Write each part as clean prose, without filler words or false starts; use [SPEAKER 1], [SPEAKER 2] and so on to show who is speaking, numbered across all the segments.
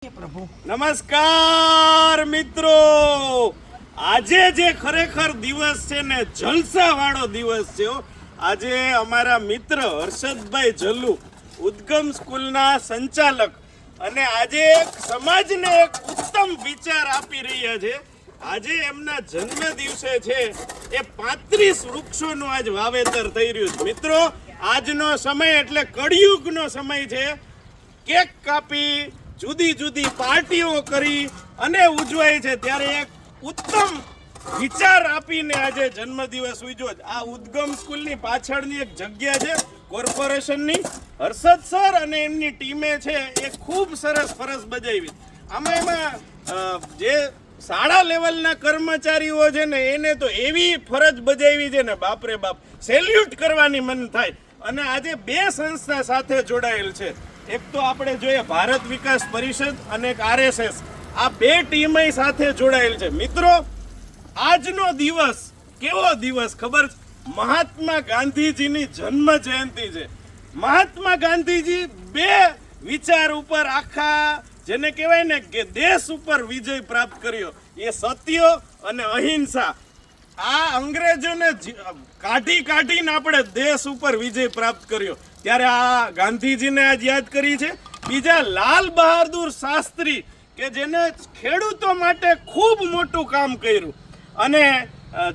[SPEAKER 1] પ્રભુ
[SPEAKER 2] નમસ્કાર મિત્રો, આજે જે ખરેખર દિવસ છે ને જલસા વાળો દિવસ છે. આજે અમારા મિત્ર હર્ષદભાઈ જલ્લુ ઉદ્ગમ સ્કૂલના સંચાલક અને આજે સમાજને એક ઉત્તમ વિચાર આપી રહ્યા છે. આજે એમના જન્મ દિવસે છે એ 35 વૃક્ષોનું આજ વાવેતર થઈ રહ્યું છે. મિત્રો, આજનો સમય એટલે કળિયુગનો સમય છે. કેક કાપી જુદી જુદી પાર્ટીઓ કરી અને ઉજવાય છે, ત્યારે એક ઉત્તમ વિચાર આપીને આજે જન્મદિવસ ઉજવ્યો. આ ઉદ્ગમ સ્કૂલની પાછળની એક જગ્યા છે કોર્પોરેશનની. હર્ષદ સર અને એમની ટીમે છે એ ખૂબ સરસ ફરજ બજાવી. એમાં જે શાળા લેવલના કર્મચારીઓ છે ને એને તો એવી ફરજ બજાવી છે ને બાપરે બાપ, સેલ્યુટ કરવાની મન થાય. અને આજે બે સંસ્થા સાથે જોડાયેલ છે. એક તો આપણે જોઈએ ભારત વિકાસ પરિષદ અને એક RSS. આ બે ટીમે સાથે જોડાયેલ છે. મિત્રો, આજનો દિવસ કેવો દિવસ ખબર છે? મહાત્મા ગાંધીજીની જન્મ જયંતિ છે. મહાત્મા ગાંધીજી બે વિચાર ઉપર આખા જેને કહેવાય ને કે દેશ ઉપર વિજય પ્રાપ્ત કર્યો, એ સત્ય અને અહિંસા. આ અંગ્રેજોને કાઢીને આપણે દેશ ઉપર વિજય પ્રાપ્ત કર્યો, ત્યારે આ ગાંધીજીને આજ યાદ કરી છે. બીજા લાલ બહાદુર શાસ્ત્રી કે જેને ખેડૂતો માટે ખૂબ મોટું કામ કર્યું અને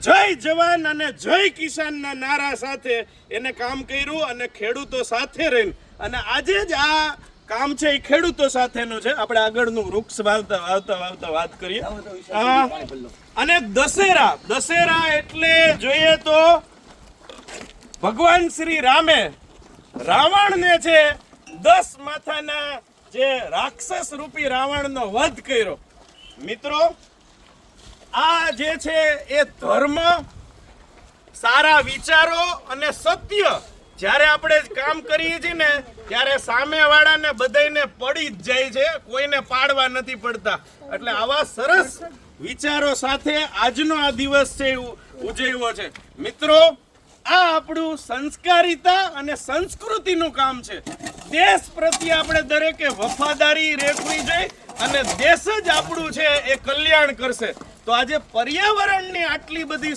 [SPEAKER 2] જય જવાન અને જય કિસાનના નારા સાથે એને કામ કર્યું અને ખેડૂતો સાથે રહીને. અને આજે જ આ કામ છે એ ખેડૂતો સાથેનું છે. આપણે આગળનું વૃક્ષ વાવતા વાત કરીએ. અને દશેરા એટલે જોઈએ તો ભગવાન શ્રી રામે રાવણને છે 10 માથાના જે રાક્ષસ રૂપી રાવણનો વધ કર્યો. મિત્રો, આ જે છે એ ધર્મ, સારા વિચારો અને સત્ય જ્યારે આપણે કામ કરીએ છીએ ને ત્યારે સામેવાળાને બધાને પડી જ જાય છે, કોઈને પાડવા નથી પડતા. એટલે આવા સરસ વિચારો સાથે આજનો આ દિવસ છે ઉજવ્યો છે. મિત્રો, આ આપણું સંસ્કારિતા અને સંસ્કૃતિનું કામ છે. દેશ પ્રત્યે આપણે દરેકે વફાદારી રાખવી જોઈએ અને દેશ જ આપણું છે એ કલ્યાણ કરશે. તો આજે પર્યાવરણની આટલી બધી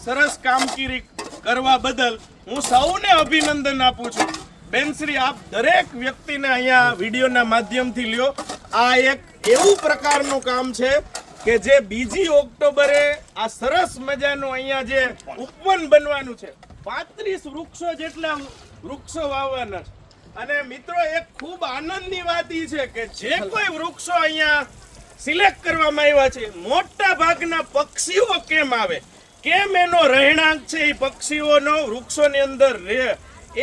[SPEAKER 2] સરસ કામગીરી કરવા બદલ હું સૌને અભિનંદન આપું છું. બેનશ્રી, આપ દરેક વ્યક્તિને અહીંયા વિડીયોના માધ્યમથી લ્યો. આ એક એવું પ્રકારનું કામ છે કે જે 2 ઓક્ટોબરે આ સરસ મજાનું અહીંયા જે ઉપવન બનવાનું છે. 35 વૃક્ષો જેટલા વૃક્ષો વાવવાના છે. અને મિત્રો, એક ખૂબ આનંદની વાત એ છે કે જે કોઈ વૃક્ષો અહીંયા સિલેક્ટ કરવામાં આવ્યા છે, મોટા ભાગના પક્ષીઓ કેમ આવે, કેમ એનો રહેણાંક છે એ પક્ષીઓનો વૃક્ષોની અંદર રહે,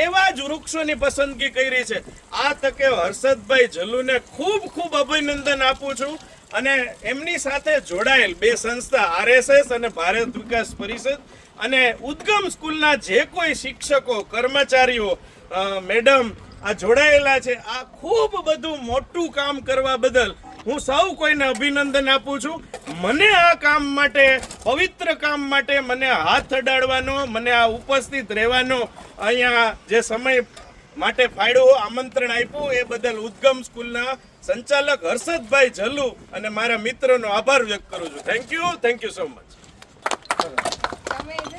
[SPEAKER 2] એવા જ વૃક્ષોની પસંદગી કરી છે. આ તકે હર્ષદભાઈ જલ્લુને ખૂબ ખૂબ અભિનંદન આપું છું. અને એમની સાથે જોડાયેલ બે સંસ્થા RSS અને ભારત વિકાસ પરિષદ અને ઉદ્ગમ સ્કૂલના જે કોઈ શિક્ષકો, કર્મચારીઓ, મેડમ આ જોડાયેલા છે, આ ખૂબ બધું મોટું કામ કરવા બદલ હું સૌ કોઈને અભિનંદન આપું છું. મને આ કામ માટે, પવિત્ર કામ માટે મને હાથ અડાડવાનો, મને આ ઉપસ્થિત રહેવાનો અહીંયા જે સમય માટે ફાળ્યો, આમંત્રણ આપ્યું, એ બદલ ઉદ્ગમ સ્કૂલના સંચાલક હર્ષદભાઈ જલ્લુ અને મારા મિત્રોનો આભાર વ્યક્ત કરું છું. Thank you so much.